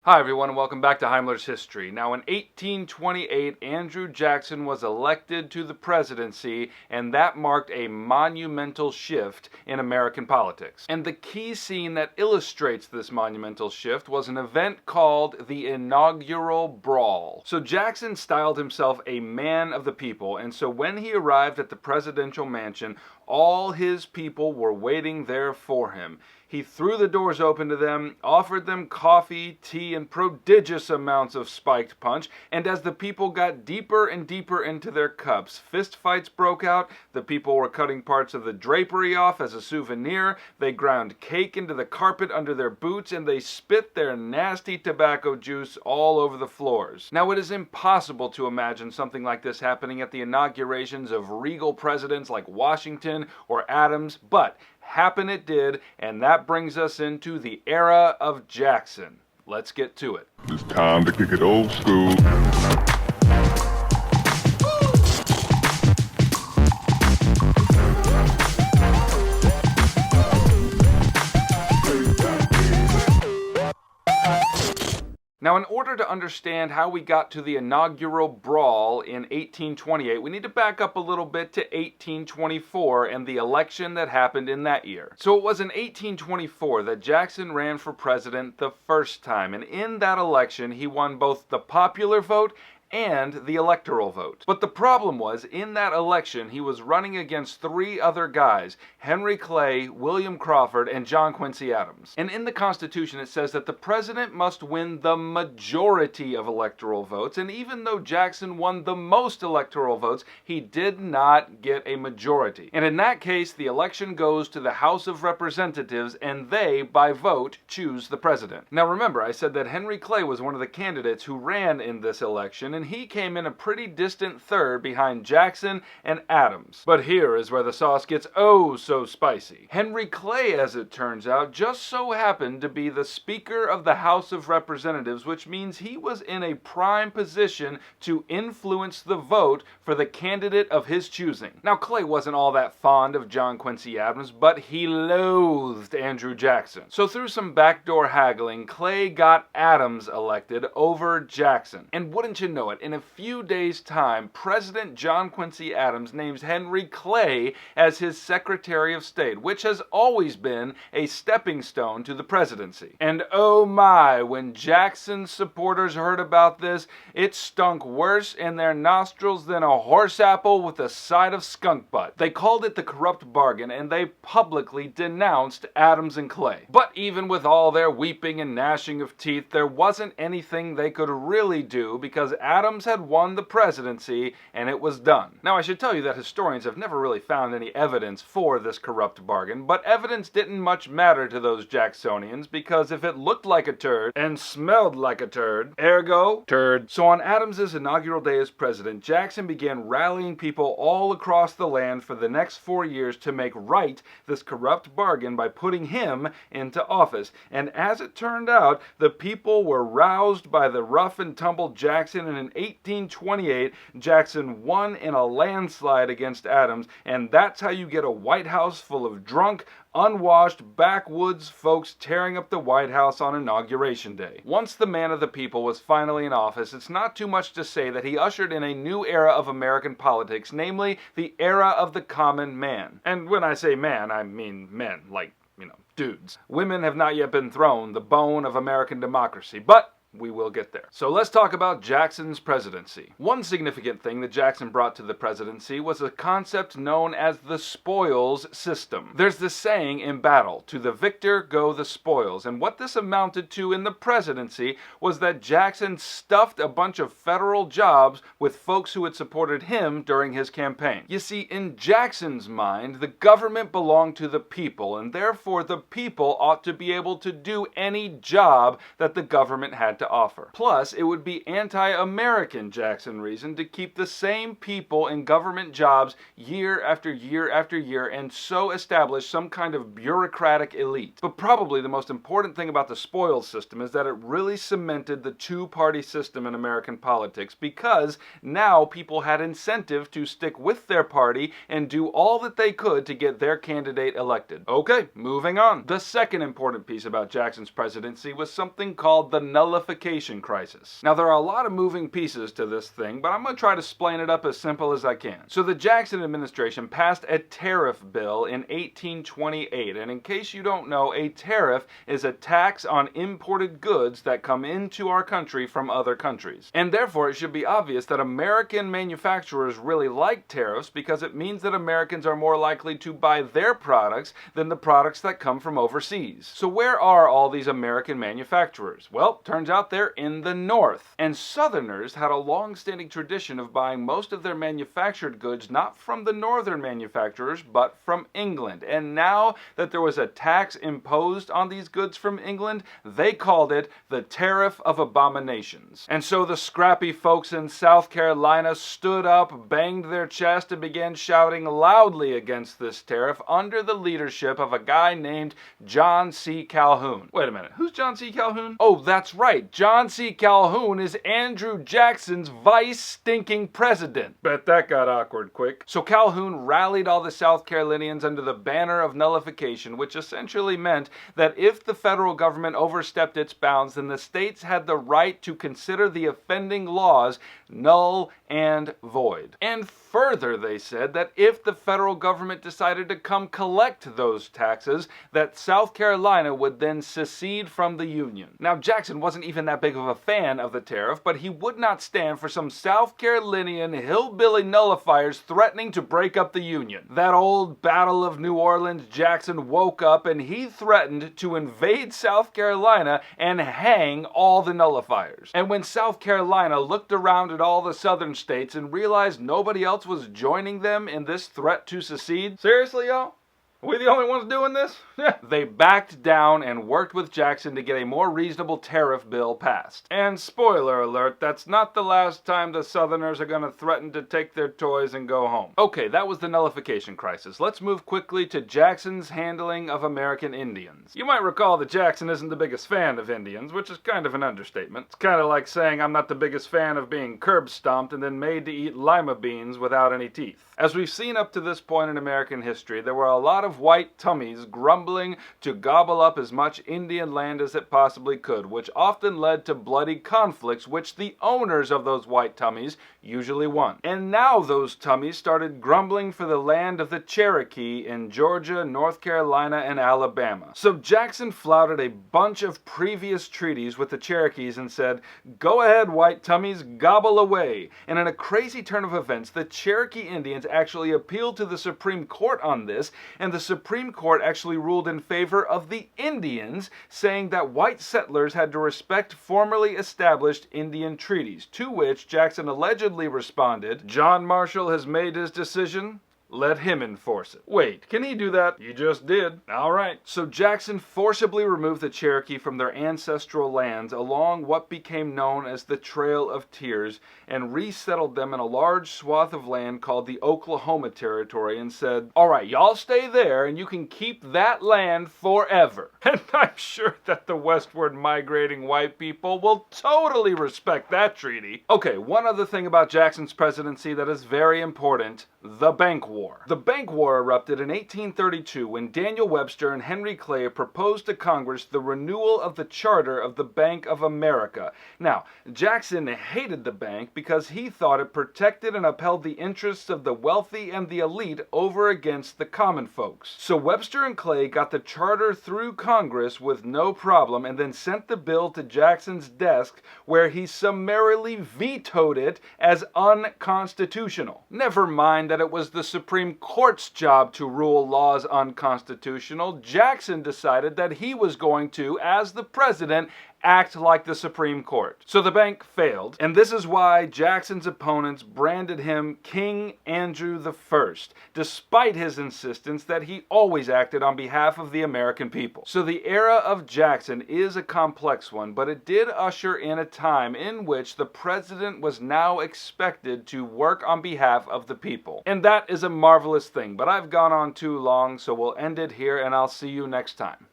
Hi everyone and welcome back to Heimler's History. Now in 1828, Andrew Jackson was elected to the presidency, and that marked a monumental shift in American politics. And the key scene that illustrates this monumental shift was an event called the Inaugural Brawl. So Jackson styled himself a man of the people, and so when he arrived at the presidential mansion, all his people were waiting there for him. He threw the doors open to them, offered them coffee, tea, and prodigious amounts of spiked punch, and as the people got deeper and deeper into their cups, fistfights broke out. The people were cutting parts of the drapery off as a souvenir, they ground cake into the carpet under their boots, and they spit their nasty tobacco juice all over the floors. Now, it is impossible to imagine something like this happening at the inaugurations of regal presidents like Washington or Adams, but happen it did, and that brings us into the era of Jackson. Let's get to it. It's time to kick it old school. Now, in order to understand how we got to the inaugural brawl in 1828, we need to back up a little bit to 1824 and the election that happened in that year. So it was in 1824 that Jackson ran for president the first time, and in that election he won both the popular vote and the electoral vote. But the problem was, in that election, he was running against three other guys: Henry Clay, William Crawford, and John Quincy Adams. And in the Constitution, it says that the president must win the majority of electoral votes, and even though Jackson won the most electoral votes, he did not get a majority. And in that case, the election goes to the House of Representatives, and they, by vote, choose the president. Now remember, I said that Henry Clay was one of the candidates who ran in this election, and he came in a pretty distant third behind Jackson and Adams. But here is where the sauce gets oh so spicy. Henry Clay, as it turns out, just so happened to be the Speaker of the House of Representatives, which means he was in a prime position to influence the vote for the candidate of his choosing. Now, Clay wasn't all that fond of John Quincy Adams, but he loathed Andrew Jackson. So through some backdoor haggling, Clay got Adams elected over Jackson. And wouldn't you know it, in a few days' time, President John Quincy Adams names Henry Clay as his Secretary of State, which has always been a stepping stone to the presidency. And oh my, when Jackson's supporters heard about this, it stunk worse in their nostrils than a horse apple with a side of skunk butt. They called it the corrupt bargain, and they publicly denounced Adams and Clay. But even with all their weeping and gnashing of teeth, there wasn't anything they could really do, because Adams had won the presidency, and it was done. Now, I should tell you that historians have never really found any evidence for this corrupt bargain, but evidence didn't much matter to those Jacksonians, because if it looked like a turd and smelled like a turd, ergo, turd. So on Adams's inaugural day as president, Jackson began rallying people all across the land for the next 4 years to make right this corrupt bargain by putting him into office. And as it turned out, the people were roused by the rough and tumble Jackson, and in 1828, Jackson won in a landslide against Adams, and that's how you get a White House full of drunk, unwashed, backwoods folks tearing up the White House on Inauguration Day. Once the man of the people was finally in office, it's not too much to say that he ushered in a new era of American politics, namely the era of the common man. And when I say man, I mean men, like, dudes. Women have not yet been thrown the bone of American democracy, but we will get there. So let's talk about Jackson's presidency. One significant thing that Jackson brought to the presidency was a concept known as the spoils system. There's this saying in battle, to the victor go the spoils, and what this amounted to in the presidency was that Jackson stuffed a bunch of federal jobs with folks who had supported him during his campaign. You see, in Jackson's mind, the government belonged to the people, and therefore the people ought to be able to do any job that the government had to offer. Plus, it would be anti-American, Jackson reasoned, to keep the same people in government jobs year after year after year and so establish some kind of bureaucratic elite. But probably the most important thing about the spoils system is that it really cemented the two-party system in American politics, because now people had incentive to stick with their party and do all that they could to get their candidate elected. Okay, moving on. The second important piece about Jackson's presidency was something called the nullification Nullification Crisis. Now, there are a lot of moving pieces to this thing, but I'm going to try to explain it up as simple as I can. So the Jackson administration passed a tariff bill in 1828, and in case you don't know, a tariff is a tax on imported goods that come into our country from other countries. And therefore, it should be obvious that American manufacturers really like tariffs because it means that Americans are more likely to buy their products than the products that come from overseas. So where are all these American manufacturers? Well, turns out they're in the North. And Southerners had a long-standing tradition of buying most of their manufactured goods not from the Northern manufacturers, but from England. And now that there was a tax imposed on these goods from England, they called it the Tariff of Abominations. And so the scrappy folks in South Carolina stood up, banged their chest, and began shouting loudly against this tariff under the leadership of a guy named John C. Calhoun. Wait a minute, who's John C. Calhoun? Oh, that's right, John C. Calhoun is Andrew Jackson's vice-stinking president. Bet that got awkward quick. So Calhoun rallied all the South Carolinians under the banner of nullification, which essentially meant that if the federal government overstepped its bounds, then the states had the right to consider the offending laws null and void. And further, they said that if the federal government decided to come collect those taxes, that South Carolina would then secede from the Union. Now, Jackson wasn't even that big of a fan of the tariff, but he would not stand for some South Carolinian hillbilly nullifiers threatening to break up the Union. That old Battle of New Orleans, Jackson woke up and he threatened to invade South Carolina and hang all the nullifiers. And when South Carolina looked around at all the southern states and realized nobody else was joining them in this threat to secede, seriously, y'all? Are we the only ones doing this? They backed down and worked with Jackson to get a more reasonable tariff bill passed. And spoiler alert, that's not the last time the Southerners are going to threaten to take their toys and go home. Okay, that was the Nullification Crisis. Let's move quickly to Jackson's handling of American Indians. You might recall that Jackson isn't the biggest fan of Indians, which is kind of an understatement. It's kind of like saying I'm not the biggest fan of being curb stomped and then made to eat lima beans without any teeth. As we've seen up to this point in American history, there were a lot of white tummies grumbling to gobble up as much Indian land as it possibly could, which often led to bloody conflicts which the owners of those white tummies usually won. And now those tummies started grumbling for the land of the Cherokee in Georgia, North Carolina, and Alabama. So Jackson flouted a bunch of previous treaties with the Cherokees and said, "Go ahead, white tummies, gobble away." And in a crazy turn of events, the Cherokee Indians actually appealed to the Supreme Court on this, and the Supreme Court actually ruled in favor of the Indians, saying that white settlers had to respect formerly established Indian treaties, to which Jackson allegedly responded, "John Marshall has made his decision. Let him enforce it." Wait, can he do that? You just did. All right. So Jackson forcibly removed the Cherokee from their ancestral lands along what became known as the Trail of Tears and resettled them in a large swath of land called the Oklahoma Territory and said, "All right, y'all stay there and you can keep that land forever." And I'm sure that the westward migrating white people will totally respect that treaty. Okay, one other thing about Jackson's presidency that is very important: the Bank War. The Bank War erupted in 1832 when Daniel Webster and Henry Clay proposed to Congress the renewal of the charter of the Bank of America. Now, Jackson hated the bank because he thought it protected and upheld the interests of the wealthy and the elite over against the common folks. So Webster and Clay got the charter through Congress with no problem and then sent the bill to Jackson's desk, where he summarily vetoed it as unconstitutional. Never mind that it was the Supreme Court's job to rule laws unconstitutional. Jackson decided that he was going to, as the president, act like the Supreme Court. So the bank failed, and this is why Jackson's opponents branded him King Andrew I, despite his insistence that he always acted on behalf of the American people. So the era of Jackson is a complex one, but it did usher in a time in which the president was now expected to work on behalf of the people. And that is a marvelous thing, but I've gone on too long, so we'll end it here, and I'll see you next time.